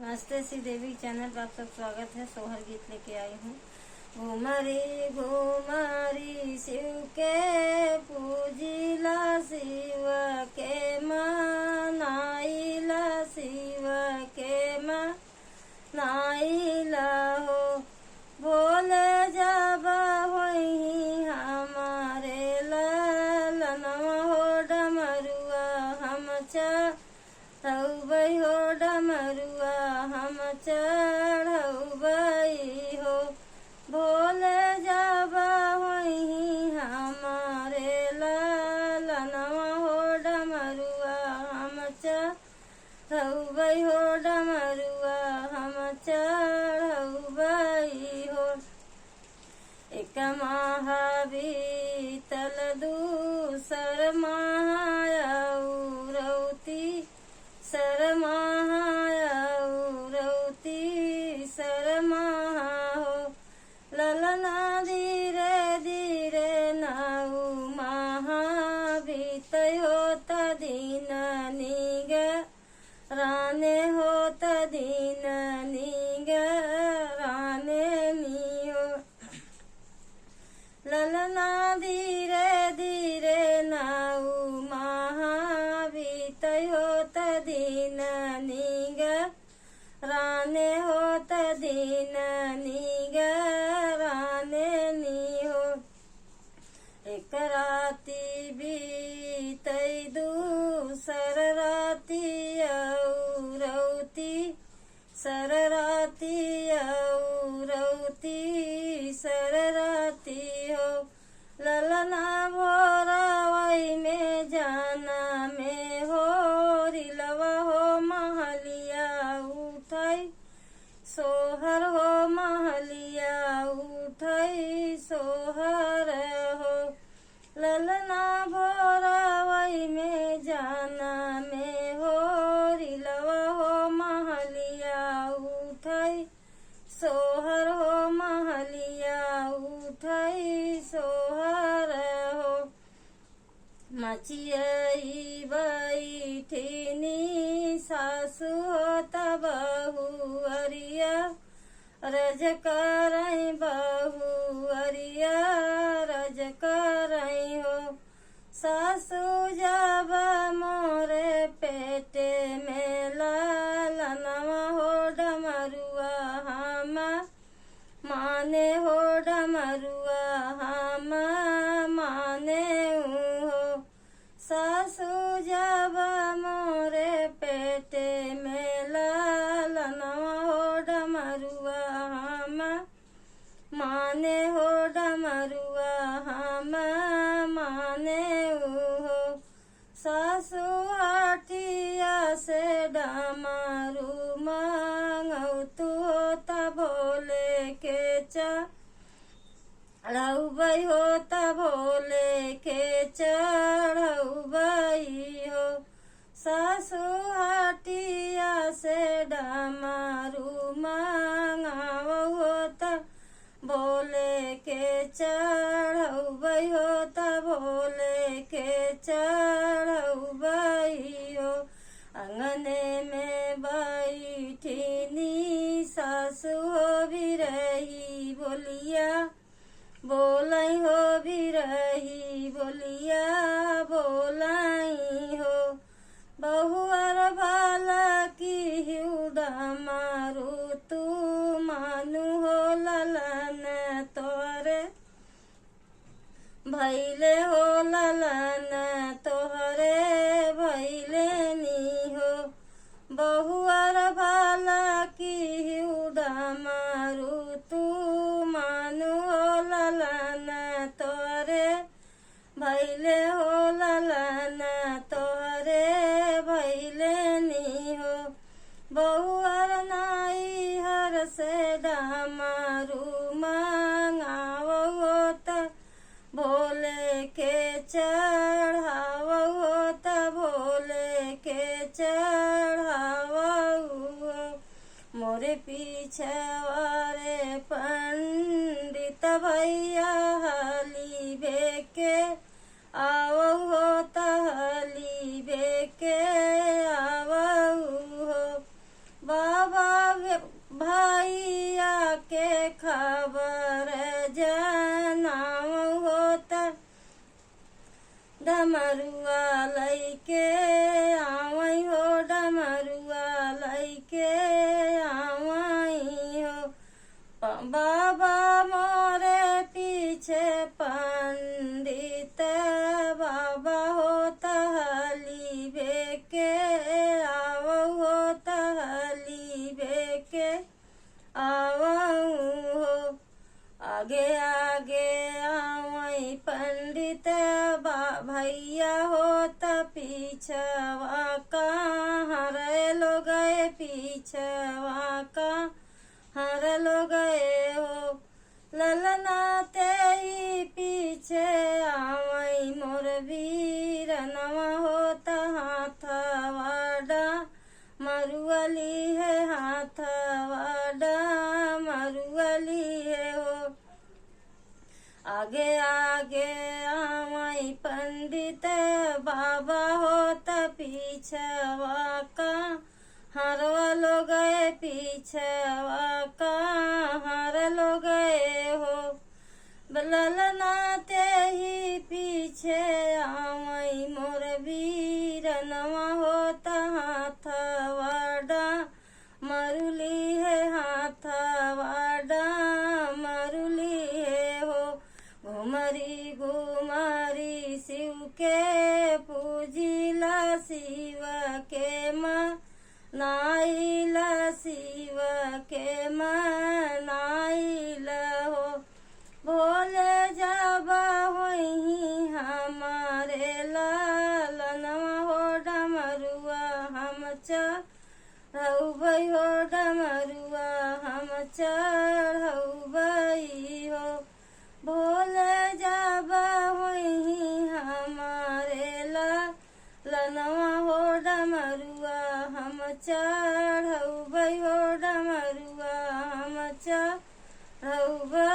नमस्ते श्री देवी चैनल पर आप सब स्वागत है। सोहर गीत लेके आई हूँ। घुमरी शिव के पूजिला, शिव के मनाइला, शिव के मनाइला हो। बोले जब होई हमारे ललनवा हो, डमरुआ हम चढ़ौबै हो, डमरुआ हम चढ़ौबै हो। बोले जब होई हमारे ललनवा हो, डमरुआ हम चढ़ौबै हो, डमरुआ हम चढ़ौबै हो। एक माह बीतल दूसर मायाउरौती, सरमायाउरौती सरमाहा हो। ललना धीरे धीरे नाउ माहा बीतै हो, तदीन निग राने हो, तदीन निग राने नी हो। ललना धीरे धीरे नाउ माहा बीतै हो, तदीन निग राने हो, तदीन निग राने नी हो। एक राती बीतै दूसर राती औरौती, सर राती औरौती सर राती हो। ललना भोरवै में जाना में हो, रिलवा हो महलिया उठै सोहर हो, महलिया उठै सोहर हो। ललना भोरवै में जाना में हो, रिलवा हो महलिया उठै सोहर हो, महलिया उठै सोहर हो। मचियई बैठिनी सासु होत बहुअरिया, रज करई बहुअरिया रज करई हो। सासु जब मोरे पेटे में ललनवा हो, डमरुआ हम माने हो, डमरुआ हम माने हो। सासु जब मोरे पेटे में ललनवा हो, डमरुआ हम माने हो, डमरुआ हम माने हो। सासु हटिया से डमरू मंगौतु हो, तब भोले के चढ़ौबै हो, तब भोले के चढ़ौबै हो। सासु हटिया से डमरू मंगावौ हो, तब भोले के चढ़ौबै हो, तब भोले के चढ़ौबै हो। अंगने में बैठिनी सासु हो, बिरही बोलिया बोलै हो, बिरही बोलिया बोलै हो। बहुअर भाला की हिउ डमरू तू मानु हो, ललन तोरे भैले हो, ललन तोहरे भैले नी हो। बहुअर भाला की हिउ डमरू तू मानु हो, ललन तोहरे भैले हो, ललन तोहरे भैले नी हो। बहुअर नाई हर से डमरू मंगावौ हो, तब भोले के चढ़ावौ हो, तब भोले के चढ़ावौ हो। मोरे पीछवारे पंडित भैया हाली भेके आवौ हो, तहली भेके आवौ हो। बाबा भैया के खबर जनाव होता डमरुआ लैके आवई हो डमरुआ लैके आवई हो बाबा मोरे पीछे पंडित बाबा हो तहली बेके आवो हो तहली बेके आवो हो आगे आगे आवई पंडित भैया हो त पीछवा कहाँ लो गए पीछवा कहाँ लो गए हो ललना ते ही पीछे आवई मोर वीर नवा हो त हाथवाडा मरुअली है हाथवाडा मरुअली है हो आगे आगे आवई पंडित बाबा हो त पीछवा कहाँ लो गए पीछवा कहाँ लो गए हो ललना ते ही पीछे आवई मोर वीर नवा हो त हाथवाडा मरुली है हाथवाडा मरुली है हो घुमरी घुमरी शिव के पूजिला शिव के मनाइला शिव के मनाइला हो भोले जाबा होई हमारे लालनवा हो डमरुआ हम चढ़ौबै हो डमरुआ हम चढ़ौबै हो भोले जाबा होई हमारे लालनवा हो डमरुआ हम चढ़ौबै हो डमरुआ हम चढ़ौबै